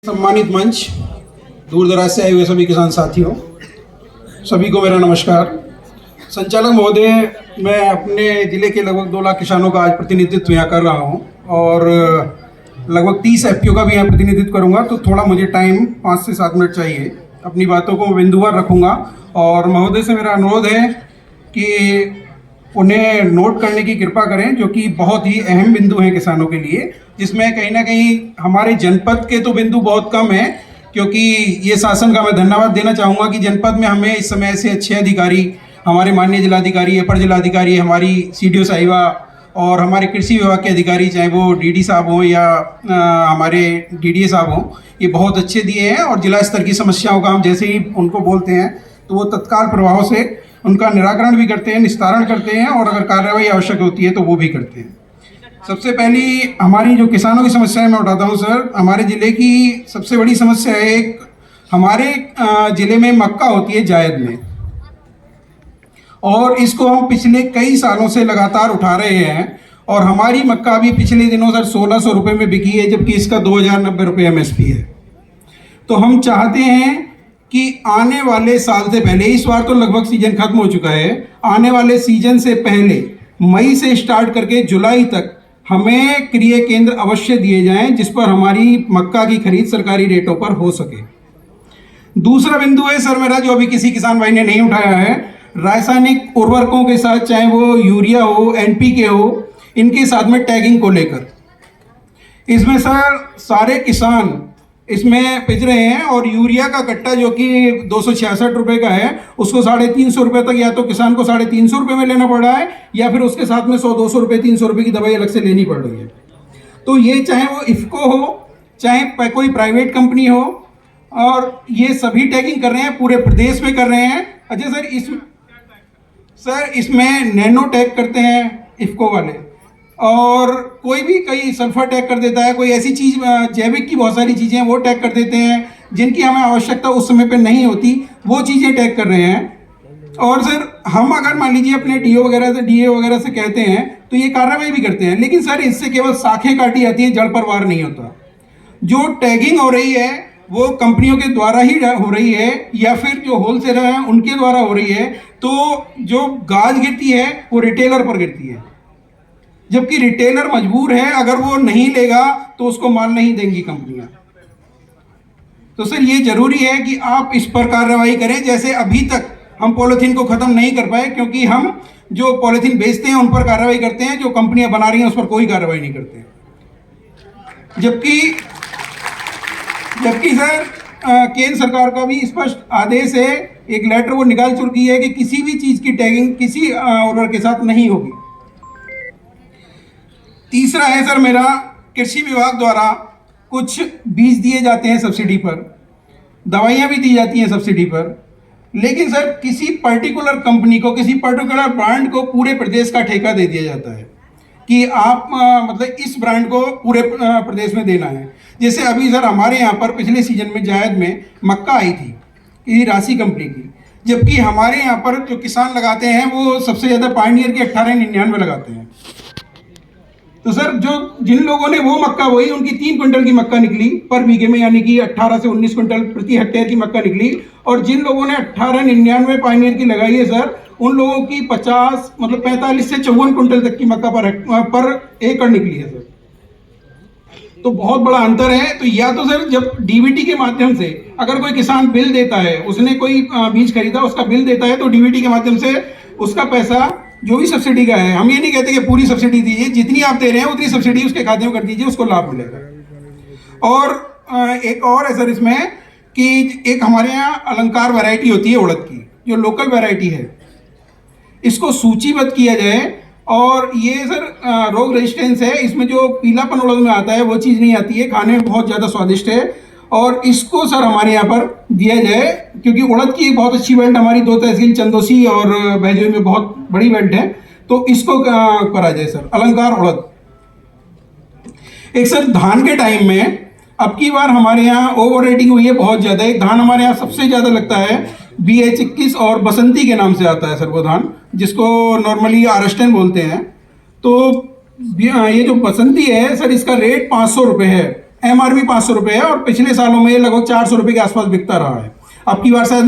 सम्मानित मंच, दूर दराज से आए हुए सभी किसान साथियों, सभी को मेरा नमस्कार। संचालक महोदय, मैं अपने ज़िले के लगभग 2 लाख किसानों का आज प्रतिनिधित्व यहाँ कर रहा हूँ और लगभग 30 एफपीओ का भी यहाँ प्रतिनिधित्व करूँगा, तो थोड़ा मुझे टाइम 5 से 7 मिनट चाहिए। अपनी बातों को मैं बिंदुवार रखूँगा और महोदय से मेरा अनुरोध है कि उन्हें नोट करने की कृपा करें, जो कि बहुत ही अहम बिंदु हैं किसानों के लिए, जिसमें कहीं ना कहीं हमारे जनपद के तो बिंदु बहुत कम है, क्योंकि ये शासन का मैं धन्यवाद देना चाहूँगा कि जनपद में हमें इस समय ऐसे अच्छे अधिकारी, हमारे माननीय जिलाधिकारी, अपर जिलाधिकारी, हमारी सीडीओ साहिबा और हमारे कृषि विभाग के अधिकारी, चाहे वो डीडी साहब हों या हमारे डीडीए साहब हों, ये बहुत अच्छे दिए हैं और जिला स्तर की समस्याओं का हम जैसे ही उनको बोलते हैं तो वो तत्काल प्रभाव से उनका निराकरण भी करते हैं, निस्तारण करते हैं और अगर कार्रवाई आवश्यक होती है तो वो भी करते हैं। सबसे पहली हमारी जो किसानों की समस्याएं मैं उठाता हूं सर। हमारे ज़िले की सबसे बड़ी समस्या है, एक हमारे ज़िले में मक्का होती है जायद में, और इसको हम पिछले कई सालों से लगातार उठा रहे हैं और हमारी मक्का भी पिछले दिनों सर 1600 रुपये में बिकी है, जबकि इसका 2090 रुपये MSP है। तो हम चाहते हैं कि आने वाले साल से पहले, इस बार तो लगभग सीजन खत्म हो चुका है, आने वाले सीजन से पहले मई से स्टार्ट करके जुलाई तक हमें क्रय केंद्र अवश्य दिए जाएं, जिस पर हमारी मक्का की खरीद सरकारी रेटों पर हो सके। दूसरा बिंदु है सर मेरा, जो अभी किसी किसान भाई ने नहीं उठाया है, रासायनिक उर्वरकों के साथ, चाहे वो यूरिया हो, NPK हो, इनके साथ में टैगिंग को लेकर इसमें सर सारे किसान इसमें पिस रहे हैं और यूरिया का कट्टा जो कि 266 रुपये का है, उसको 350 रुपये तक या तो किसान को 350 रुपये में लेना पड़ रहा है या फिर उसके साथ में 100-200 रुपये 300 रुपये की दवाई अलग से लेनी पड़ रही है। तो ये चाहे वो इफ़को हो, चाहे कोई प्राइवेट कंपनी हो, और ये सभी टैगिंग कर रहे हैं, पूरे प्रदेश में कर रहे हैं। अच्छा सर इसमें नैनो टैग करते हैं इफ़को वाले, और कोई भी कई सल्फर टैग कर देता है, कोई ऐसी चीज़, जैविक की बहुत सारी चीज़ें वो टैग कर देते हैं जिनकी हमें आवश्यकता उस समय पे नहीं होती, वो चीज़ें टैग कर रहे हैं। और सर हम अगर मान लीजिए अपने DE वगैरह से कहते हैं तो ये कार्रवाई भी करते हैं, लेकिन सर इससे केवल शाखें काटी जाती हैं, जड़ पर वार नहीं होता। जो टैगिंग हो रही है वो कंपनियों के द्वारा ही हो रही है या फिर जो होलसेलर हैं उनके द्वारा हो रही है, तो जो गाज गिरती है वो रिटेलर पर गिरती है, जबकि रिटेलर मजबूर है, अगर वो नहीं लेगा तो उसको माल नहीं देंगी कंपनियां। तो सर ये जरूरी है कि आप इस पर कार्रवाई करें। जैसे अभी तक हम पॉलीथीन को खत्म नहीं कर पाए, क्योंकि हम जो पॉलीथीन बेचते हैं उन पर कार्रवाई करते हैं, जो कंपनियां बना रही हैं उस पर कोई कार्रवाई नहीं करते। जबकि सर केंद्र सरकार का भी स्पष्ट आदेश है, एक लेटर वो निकाल चुकी है कि किसी भी चीज की टैगिंग किसी ऑर्डर के साथ नहीं होगी। तीसरा है सर मेरा, कृषि विभाग द्वारा कुछ बीज दिए जाते हैं सब्सिडी पर, दवाइयाँ भी दी जाती हैं सब्सिडी पर, लेकिन सर किसी पर्टिकुलर कंपनी को, किसी पर्टिकुलर ब्रांड को पूरे प्रदेश का ठेका दे दिया जाता है कि आप मतलब इस ब्रांड को पूरे प्रदेश में देना है। जैसे अभी सर हमारे यहाँ पर पिछले सीजन में जायद में मक्का आई थी किसी राशि कंपनी की, जबकि हमारे यहाँ पर जो किसान लगाते हैं वो सबसे ज़्यादा पायनियर की 1899 लगाते हैं। तो सर जिन लोगों ने वो मक्का बोई, उनकी 3 क्विंटल की मक्का निकली पर बीघे में, यानी कि 18 से 19 क्विंटल प्रति हेक्टेयर की मक्का निकली, और जिन लोगों ने 1899 पायनियर की लगाई है सर, उन लोगों की 45 से 54 क्विंटल तक की मक्का पर एकड़ निकली है सर। तो बहुत बड़ा अंतर है। तो या तो सर जब DBT के माध्यम से अगर कोई किसान बिल देता है, उसने कोई बीज खरीदा, उसका बिल देता है, तो DBT के माध्यम से उसका पैसा जो भी सब्सिडी का है, हम ये नहीं कहते कि पूरी सब्सिडी दीजिए, जितनी आप दे रहे हैं उतनी सब्सिडी उसके खाते में कर दीजिए, उसको लाभ मिलेगा। और एक और है सर इसमें कि एक हमारे यहाँ अलंकार वैरायटी होती है उड़द की, जो लोकल वैरायटी है, इसको सूचीबद्ध किया जाए। और ये सर रोग रेजिस्टेंस है, इसमें जो पीलापन उड़द में आता है वो चीज़ नहीं आती है, खाने में बहुत ज़्यादा स्वादिष्ट है, और इसको सर हमारे यहाँ पर दिया जाए, क्योंकि उड़द की एक बहुत अच्छी बेल्ट हमारी 2 तहसील चंदोसी और भैजोई में बहुत बड़ी बेल्ट है, तो इसको करा जाए सर अलंकार उड़द। एक सर धान के टाइम में अब की बार हमारे यहाँ ओवर रेटिंग हुई है बहुत ज़्यादा। एक धान हमारे यहाँ सबसे ज़्यादा लगता है BH21 और बसंती के नाम से आता है सर वो धान, जिसको नॉर्मली आरस्टन बोलते हैं। तो ये जो बसंती है सर, इसका रेट 500 रुपये है MRP 500 रुपये है और पिछले सालों में ये लगभग 400 रुपये के आसपास बिकता रहा है। अब की बार शायद